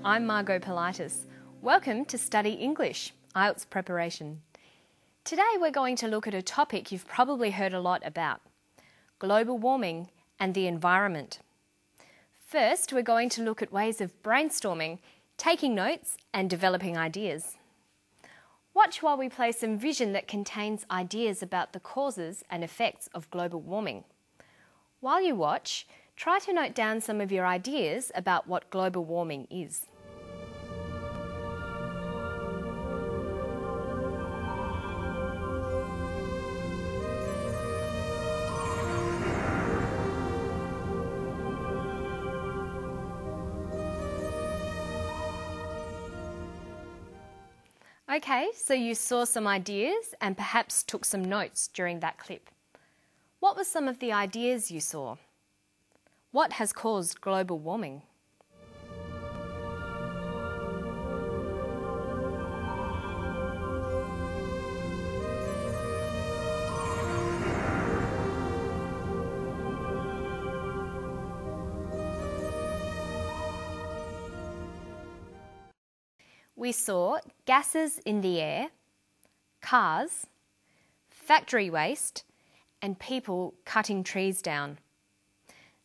I'm Margot Politis. Welcome to Study English, IELTS preparation. Today we're going to look at a topic you've probably heard a lot about, global warming and the environment. First, we're going to look at ways of brainstorming, taking notes and developing ideas. Watch while we play some vision that contains ideas about the causes and effects of global warming. While you watch, try to note down some of your ideas about what global warming is. Okay, so you saw some ideas and perhaps took some notes during that clip. What were some of the ideas you saw? What has caused global warming? We saw gases in the air, cars, factory waste, and people cutting trees down.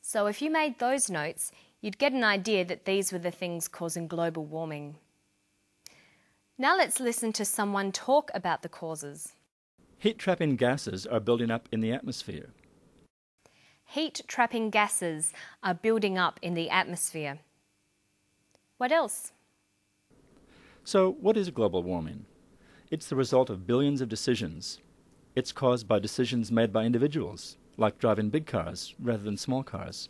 So if you made those notes, you'd get an idea that these were the things causing global warming. Now let's listen to someone talk about the causes. Heat-trapping gases are building up in the atmosphere. Heat-trapping gases are building up in the atmosphere. What else? So, what is global warming? It's the result of billions of decisions. It's caused by decisions made by individuals, like driving big cars rather than small cars.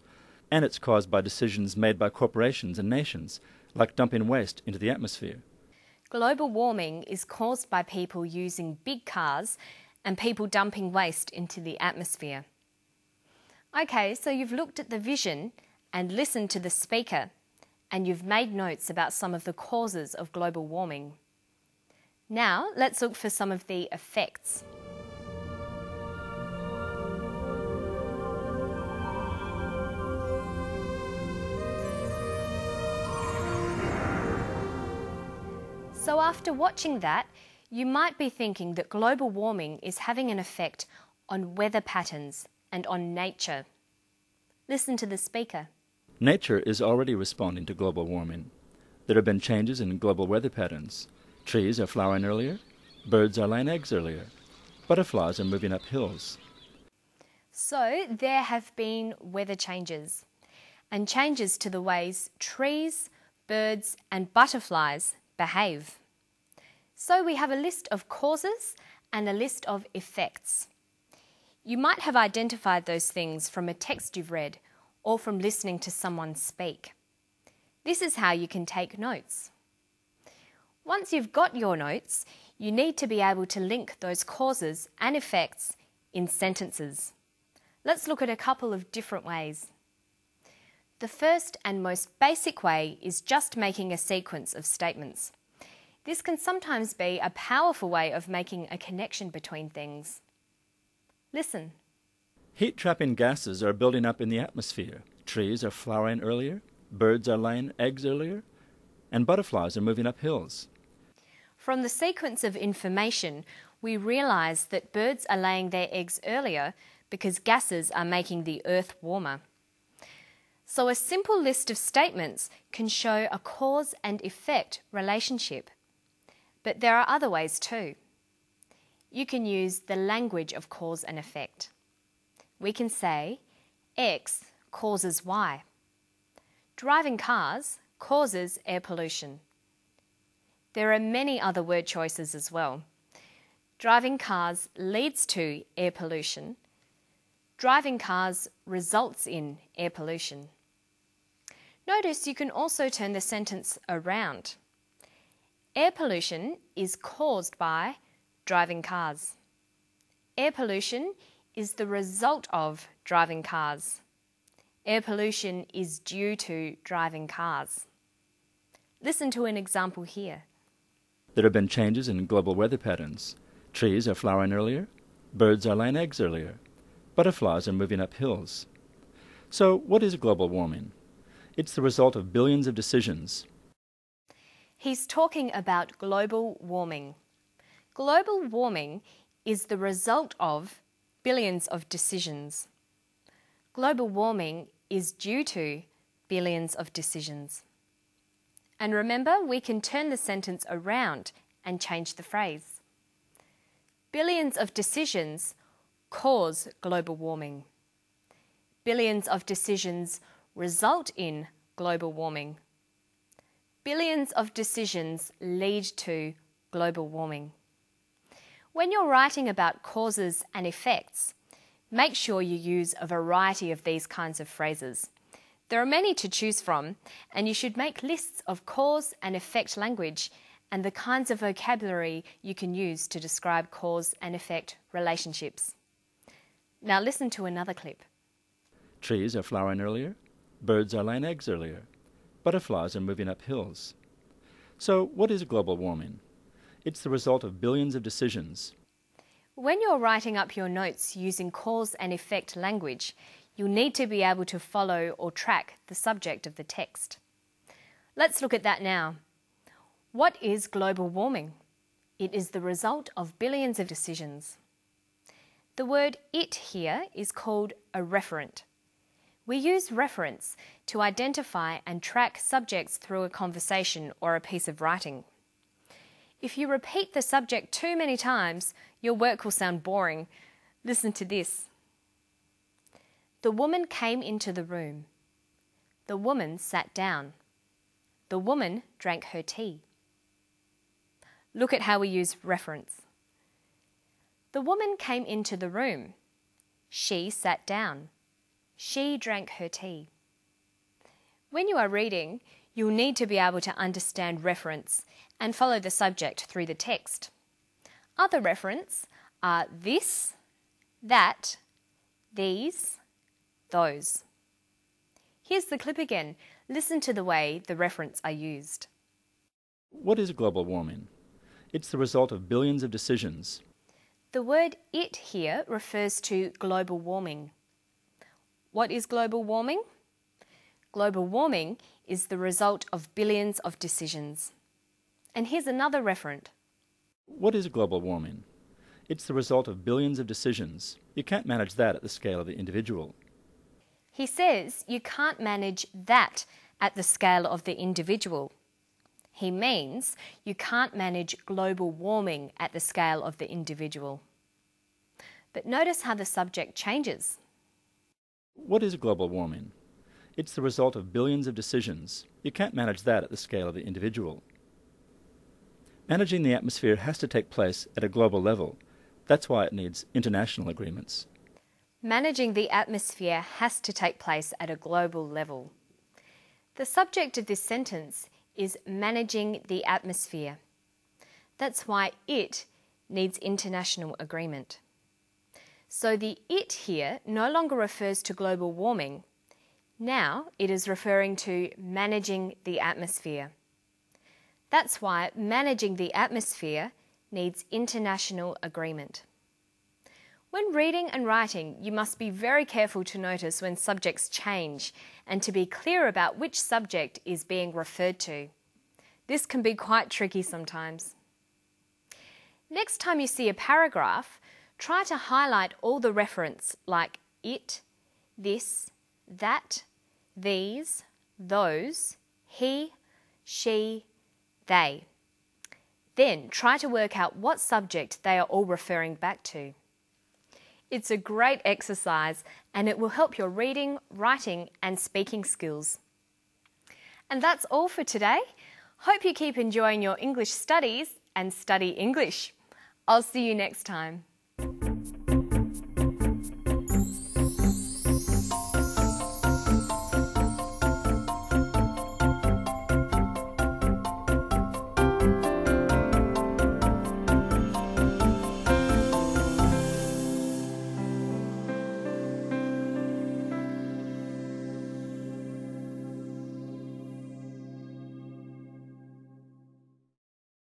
And it's caused by decisions made by corporations and nations, like dumping waste into the atmosphere. Global warming is caused by people using big cars and people dumping waste into the atmosphere. Okay, so you've looked at the vision and listened to the speaker, and you've made notes about some of the causes of global warming. Now, let's look for some of the effects. So after watching that, you might be thinking that global warming is having an effect on weather patterns and on nature. Listen to the speaker. Nature is already responding to global warming. There have been changes in global weather patterns. Trees are flowering earlier, birds are laying eggs earlier, butterflies are moving up hills. So there have been weather changes and changes to the ways trees, birds and butterflies behave. So we have a list of causes and a list of effects. You might have identified those things from a text you've read or from listening to someone speak. This is how you can take notes. Once you've got your notes, you need to be able to link those causes and effects in sentences. Let's look at a couple of different ways. The first and most basic way is just making a sequence of statements. This can sometimes be a powerful way of making a connection between things. Listen. Heat-trapping gases are building up in the atmosphere. Trees are flowering earlier, birds are laying eggs earlier, and butterflies are moving up hills. From the sequence of information, we realise that birds are laying their eggs earlier because gases are making the earth warmer. So a simple list of statements can show a cause and effect relationship. But there are other ways too. You can use the language of cause and effect. We can say, X causes Y. Driving cars causes air pollution. There are many other word choices as well. Driving cars leads to air pollution. Driving cars results in air pollution. Notice you can also turn the sentence around. Air pollution is caused by driving cars. Air pollution is the result of driving cars. Air pollution is due to driving cars. Listen to an example here. There have been changes in global weather patterns. Trees are flowering earlier, birds are laying eggs earlier, butterflies are moving up hills. So what is global warming? It's the result of billions of decisions. He's talking about global warming. Global warming is the result of billions of decisions. Global warming is due to billions of decisions. And remember, we can turn the sentence around and change the phrase. Billions of decisions cause global warming. Billions of decisions result in global warming. Billions of decisions lead to global warming. When you're writing about causes and effects, make sure you use a variety of these kinds of phrases. There are many to choose from, and you should make lists of cause and effect language and the kinds of vocabulary you can use to describe cause and effect relationships. Now listen to another clip. Trees are flowering earlier. Birds are laying eggs earlier. Butterflies are moving up hills. So what is global warming? It's the result of billions of decisions. When you're writing up your notes using cause and effect language, you'll need to be able to follow or track the subject of the text. Let's look at that now. What is global warming? It is the result of billions of decisions. The word "it" here is called a referent. We use referents to identify and track subjects through a conversation or a piece of writing. If you repeat the subject too many times, your work will sound boring. Listen to this. The woman came into the room. The woman sat down. The woman drank her tea. Look at how we use reference. The woman came into the room. She sat down. She drank her tea. When you are reading, you'll need to be able to understand reference and follow the subject through the text. Other referents are this, that, these, those. Here's the clip again. Listen to the way the referents are used. What is global warming? It's the result of billions of decisions. The word "it" here refers to global warming. What is global warming? Global warming is the result of billions of decisions. And here's another referent. What is global warming? It's the result of billions of decisions. You can't manage that at the scale of the individual. He says you can't manage that at the scale of the individual. He means you can't manage global warming at the scale of the individual. But notice how the subject changes. What is global warming? It's the result of billions of decisions. You can't manage that at the scale of the individual. Managing the atmosphere has to take place at a global level. That's why it needs international agreements. Managing the atmosphere has to take place at a global level. The subject of this sentence is managing the atmosphere. That's why it needs international agreement. So the "it" here no longer refers to global warming. Now it is referring to managing the atmosphere. That's why managing the atmosphere needs international agreement. When reading and writing, you must be very careful to notice when subjects change and to be clear about which subject is being referred to. This can be quite tricky sometimes. Next time you see a paragraph, try to highlight all the referents like it, this, that, these, those, he, she, they. Then try to work out what subject they are all referring back to. It's a great exercise and it will help your reading, writing and speaking skills. And that's all for today. Hope you keep enjoying your English studies and study English. I'll see you next time.